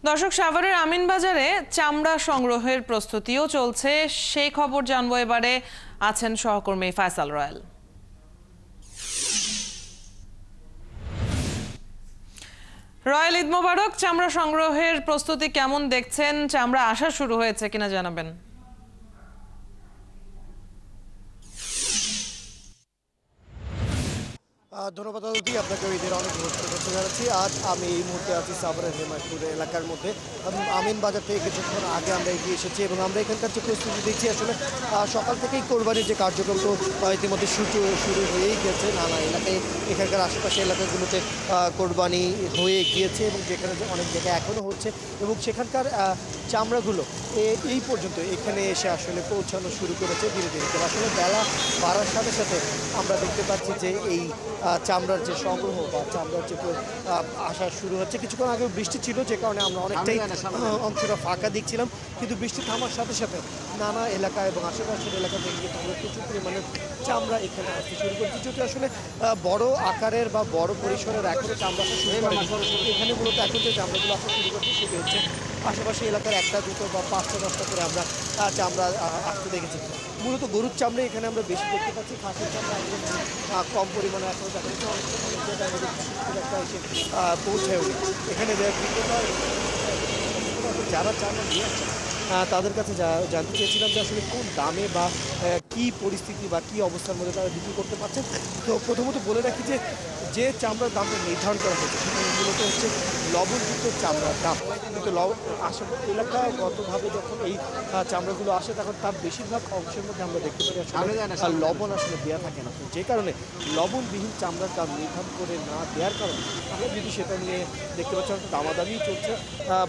দর্শক, সাভারের আমিনবাজারে চামড়া সংগ্রহের প্রস্তুতিও চলছে, সেই খবর জানবো এবারে। আছেন সহকর্মী ফয়সাল রয়েল। রয়েল, ঈদ মোবারক। চামড়া সংগ্রহের প্রস্তুতি কেমন দেখছেন? চামড়া আসা শুরু হয়েছে কিনা জানাবেন। ধন্যবাদ দাদুদি, আপনাকে ঈদের অনেক শুভেচ্ছা জানাচ্ছি। আজ আমি এই মুহূর্তে আছি সাভারের হেমায়তপুর এলাকার মধ্যে। আমিন বাজার থেকে কিছুক্ষণ আগে আমরা এগিয়ে এসেছি এবং আমরা এখানকার যে প্রস্তুতি দেখছি, আসলে সকাল থেকেই কোরবানির যে কার্যক্রম তো ইতিমধ্যে শুরু হয়েই গেছে। নানা এলাকায় এখানকার আশেপাশে এলাকাগুলোতে কোরবানি হয়ে গিয়েছে এবং যেখানে অনেক জায়গায় এখনও হচ্ছে এবং সেখানকার চামড়াগুলো এই পর্যন্ত এখানে এসে আসলে পৌঁছানো শুরু করেছে ধীরে ধীরে। আসলে বেলা বাড়ার সাথে সাথে আমরা দেখতে পাচ্ছি যে এই চামড়ার যে সংগ্রহ বা চামড়ার যে আসা শুরু হচ্ছে। কিছুক্ষণ আগে বৃষ্টি ছিল, যে কারণে আমরা অনেকটাই অংশটা ফাঁকা দেখছিলাম, কিন্তু বৃষ্টি থামার সাথে সাথে নানা এলাকা এবং আশেপাশের এলাকা থেকে কিন্তু আমরা প্রচুর পরিমাণে চামড়া এখানে আসতে শুরু করছি। যেহেতু আসলে বড় আকারের বা বড় পরিসরের এখনও চামড়া আসা শুরু করে, এখানে মূলত এখন যে চামড়াগুলো আসা শুরু করছে সেটি হচ্ছে আশেপাশে এলাকার একটা দুটো বা 5টা 10টা করে আমরা চামড়া আসতে দেখেছি। মূলত গরুর চামড়া এখানে আমরা বেশি দেখতে পাচ্ছি, খাসির চামড়া একদম কম পরিমাণে এখনও দেখা যাচ্ছে। অনেক জায়গায় একটা এসে পৌঁছায়ও এখানে বিক্রেতা যারা চামড়া নিয়ে আসছেন তাদের কাছে জানতে চেয়েছিলাম যে আসলে কোন দামে বা কী পরিস্থিতি বা কী অবস্থার মধ্যে তারা বিক্রি করতে পারছেন। তো প্রথমত বলে রাখি যে চামড়ার দামটা নির্ধারণ করা হয়েছে সেটা মূলত হচ্ছে লবণযুক্ত চামড়ার দাম। কিন্তু এলাকায় গতভাবে যখন এই চামড়াগুলো আসে তখন তার বেশিরভাগ অংশের মধ্যে আমরা দেখতে পারি আসলে লবণ আসলে দেওয়া থাকে না। যে কারণে লবণবিহীন চামড়ার দাম নির্ধারণ করে না দেওয়ার কারণে আমরা যদি সেটা নিয়ে দেখতে পাচ্ছি অনেক দামাদামি চলছে।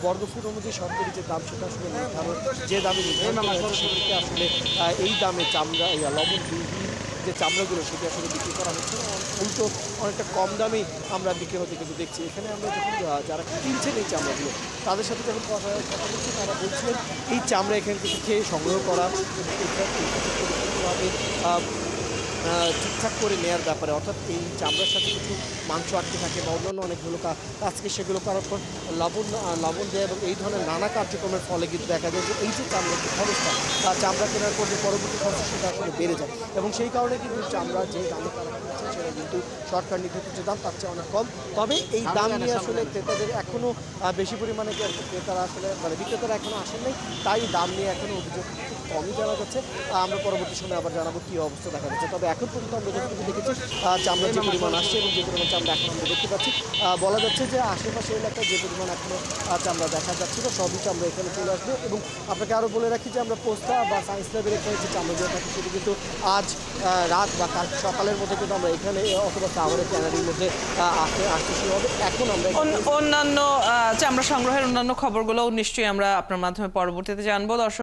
বর্গফুট অনুযায়ী সরকারি যে দাম সেটা আসলে নির্ধারণ যে দামে নির্ধারণ সেটিকে আসলে এই দামে চামড়া লবণবিহীন যে চামড়াগুলো সেটি আসলে বিক্রি করা হচ্ছে না, উল্টো অনেকটা কম দামেই আমরা বিক্রি হতে কিন্তু দেখছি। এখানে আমরা যখন যারা কিনছেন এই চামড়াগুলো তাদের সাথে যখন কথা বলছি তারা বলছিলেন এই চামড়া এখান থেকে খেয়ে সংগ্রহ করা ঠিকঠাক করে নেওয়ার ব্যাপারে, অর্থাৎ এই চামড়ার সাথে কিছু মাংস আটকে থাকে বা অন্যান্য অনেকগুলো কাজকে সেগুলো করার পর লবণ দেয় এবং এই ধরনের নানা কার্যক্রমের ফলে কিন্তু দেখা যায় যে এই যে চামড়ার যে খরচটা চামড়া কেনার পর যে পরবর্তী খরচ সেটা আসলে বেড়ে যায় এবং সেই কারণে কিন্তু চামড়া যে দামে তারা কিনছে সেটা কিন্তু সরকার নির্ধারিত যে দাম তার চেয়ে অনেক কম। তবে এই দাম নিয়ে আসলে ক্রেতাদের এখনও বেশি পরিমাণে ক্রেতারা আসলে বিক্রেতারা এখনও আসেন নাই, তাই দাম নিয়ে এখনও অভিযোগ খুব কমই জানা যাচ্ছে। আমরা পরবর্তী সময় আবার জানাবো কী অবস্থা দেখা যাচ্ছে। তবে এখন পর্যন্ত আমরা যতটুকু দেখেছি চামড়ার যে পরিমাণ আসছে এবং যে পরিমাণ চামড়া এখন আমরা দেখতে পাচ্ছি, বলা যাচ্ছে যে আশেপাশে এলাকায় যে পরিমাণ এখনও চামড়া দেখা যাচ্ছিল সবই চামড়া এখানে চলে আসবে। এবং আপনাকে আরও বলে রাখি যে আমরা পোস্তা বা সায়েন্স ল্যাবের এখানে যে চামড়া দিয়ে থাকি সেটি কিন্তু আজ রাত বা কাল সকালের মধ্যে কিন্তু আমরা এখানে অথবা সাভারের ট্যানারির মধ্যে আসতে শুরু হবে। এখন আমরা অন্যান্য চামড়া সংগ্রহের অন্যান্য খবরগুলো নিশ্চয়ই আমরা আপনার মাধ্যমে পরবর্তীতে জানবো। দর্শক।